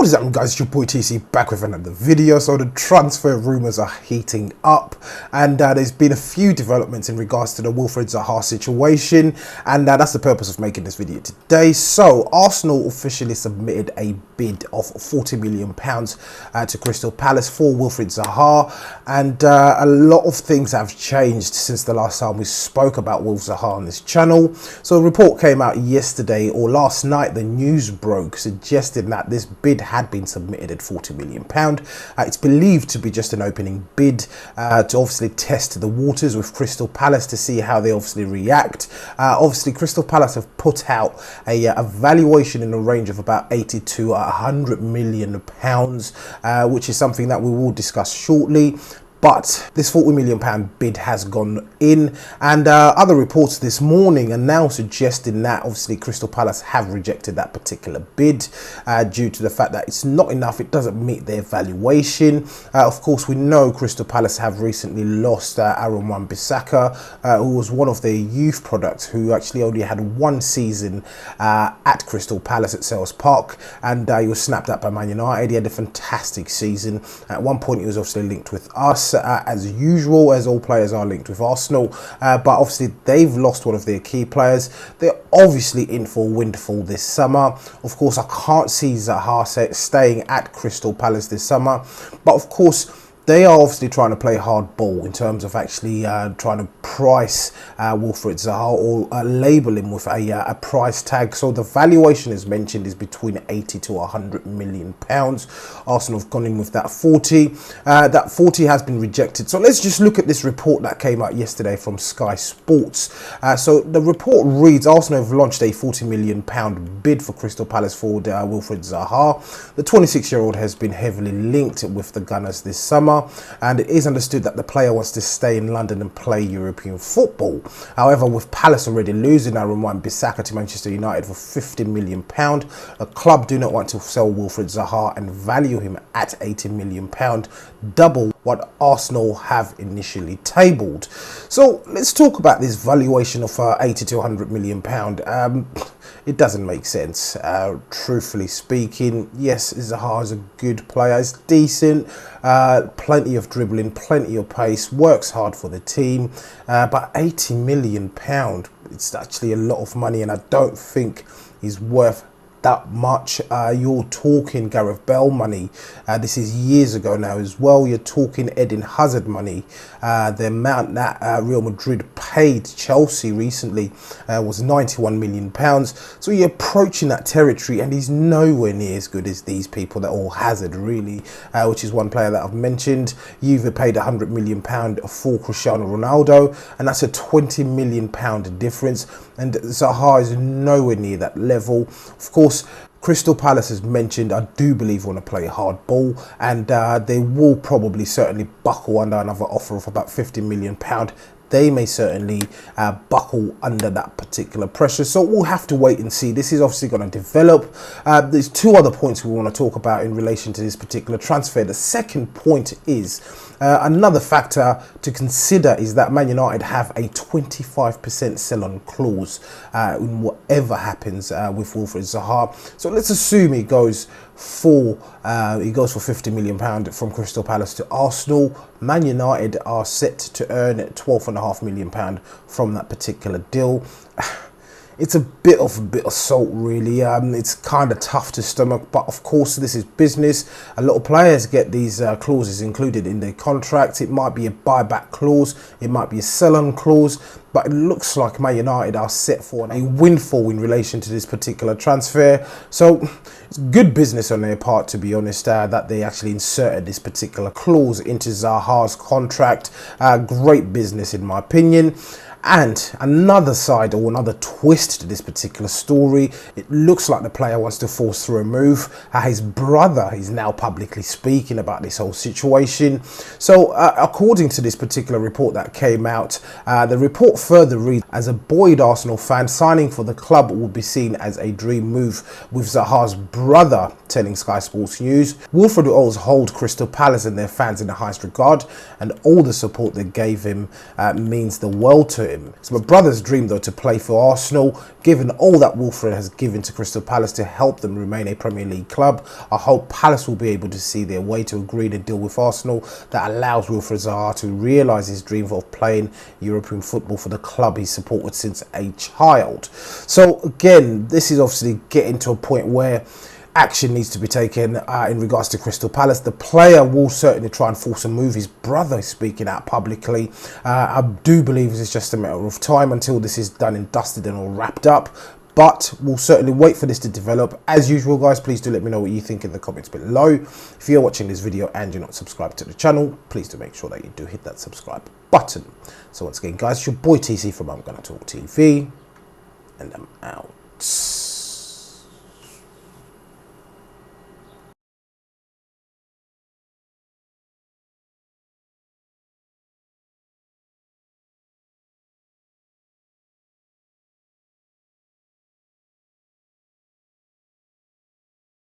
What is up, guys? It's your boy TC back with another video. So the transfer rumours are heating up, and there's been a few developments in regards to the Wilfried Zaha situation, and that's the purpose of making this video today. So Arsenal officially submitted a bid of £40 million to Crystal Palace for Wilfried Zaha, and a lot of things have changed since the last time we spoke about Wilf Zaha on this channel. So a report came out yesterday or last night, the news broke, suggesting that this bid had been submitted at £40 million. It's believed to be just an opening bid to obviously test the waters with Crystal Palace to see how they obviously react. Obviously Crystal Palace have put out a valuation in the range of about 80 to 100 million pounds, which is something that we will discuss shortly. But this £40 million bid has gone in, and other reports this morning are now suggesting that obviously Crystal Palace have rejected that particular bid due to the fact that it's not enough, it doesn't meet their valuation. Of course, we know Crystal Palace have recently lost Aaron Wan-Bissaka, who was one of their youth products, who actually only had one season at Crystal Palace at Selhurst Park, and he was snapped up by Man United. He had a fantastic season. At one point, he was obviously linked with us. As usual, as all players are linked with Arsenal, but obviously they've lost one of their key players. They're obviously in for a windfall this summer. Of course, I can't see Zaha staying at Crystal Palace this summer, but of course they are obviously trying to play hardball in terms of actually trying to price Wilfried Zaha, or label him with a price tag. So the valuation, as mentioned, is between 80 to 100 million pounds. Arsenal have gone in with that 40. That 40 has been rejected. So let's just look at this report that came out yesterday from Sky Sports. So the report reads, Arsenal have launched a 40 million pound bid for Crystal Palace forward Wilfried Zaha. The 26-year-old has been heavily linked with the Gunners this summer, and it is understood that the player wants to stay in London and play European football. However, with Palace already losing Aaron Wan-Bissaka to Manchester United for £50 million, the club do not want to sell Wilfried Zaha and value him at £80 million, double what Arsenal have initially tabled. So let's talk about this valuation of 80 to 100 million pound. It doesn't make sense, truthfully speaking. Yes, Zaha is a good player, he's decent, plenty of dribbling, plenty of pace, works hard for the team, but £80 million, it's actually a lot of money, and I don't think he's worth that much. You're talking Gareth Bale money. This is years ago now as well. You're talking Eden Hazard money. The amount that Real Madrid paid Chelsea recently was £91 million. So you're approaching that territory, and he's nowhere near as good as these people that all Hazard, really, which is one player that I've mentioned. Juve paid £100 million for Cristiano Ronaldo, and that's a £20 million difference, and Zaha is nowhere near that level. Of course, Crystal Palace, as mentioned, I do believe want to play hard ball, and they will probably certainly buckle under another offer of about £50 million. They may certainly buckle under that particular pressure. So we'll have to wait and see. This is obviously going to develop. There's two other points we want to talk about in relation to this particular transfer. The second point is another factor to consider is that Man United have a 25% sell-on clause in whatever happens with Wilfried Zaha. So let's assume he goes for £50 million from Crystal Palace to Arsenal. Man United are set to earn £12.5 million from that particular deal. It's a bit of salt, really. It's kind of tough to stomach, but of course this is business. A lot of players get these clauses included in their contracts. It might be a buyback clause, it might be a sell-on clause, but it looks like Man United are set for a windfall in relation to this particular transfer. So it's good business on their part, to be honest, that they actually inserted this particular clause into Zaha's contract. Great business, in my opinion. And another side, or another twist to this particular story, it looks like the player wants to force through a move. His brother is now publicly speaking about this whole situation. So according to this particular report that came out, the report further reads, as a buoyed Arsenal fan, signing for the club would be seen as a dream move, with Zaha's brother telling Sky Sports News. Wilfried will always hold Crystal Palace and their fans in the highest regard, and all the support they gave him means the world to him. It's my brother's dream though to play for Arsenal. Given all that Wilfried has given to Crystal Palace to help them remain a Premier League club, I hope Palace will be able to see their way to agree to a deal with Arsenal that allows Wilfried Zaha to realise his dream of playing European football for the club he's supported since a child. So again, this is obviously getting to a point where action needs to be taken in regards to Crystal Palace. The player will certainly try and force a move. His brother is speaking out publicly. I do believe it's just a matter of time until this is done and dusted and all wrapped up. But we'll certainly wait for this to develop. As usual, guys, please do let me know what you think in the comments below. If you're watching this video and you're not subscribed to the channel, please do make sure that you do hit that subscribe button. So once again, guys, it's your boy TC from I'm Gonna Talk TV, and I'm out.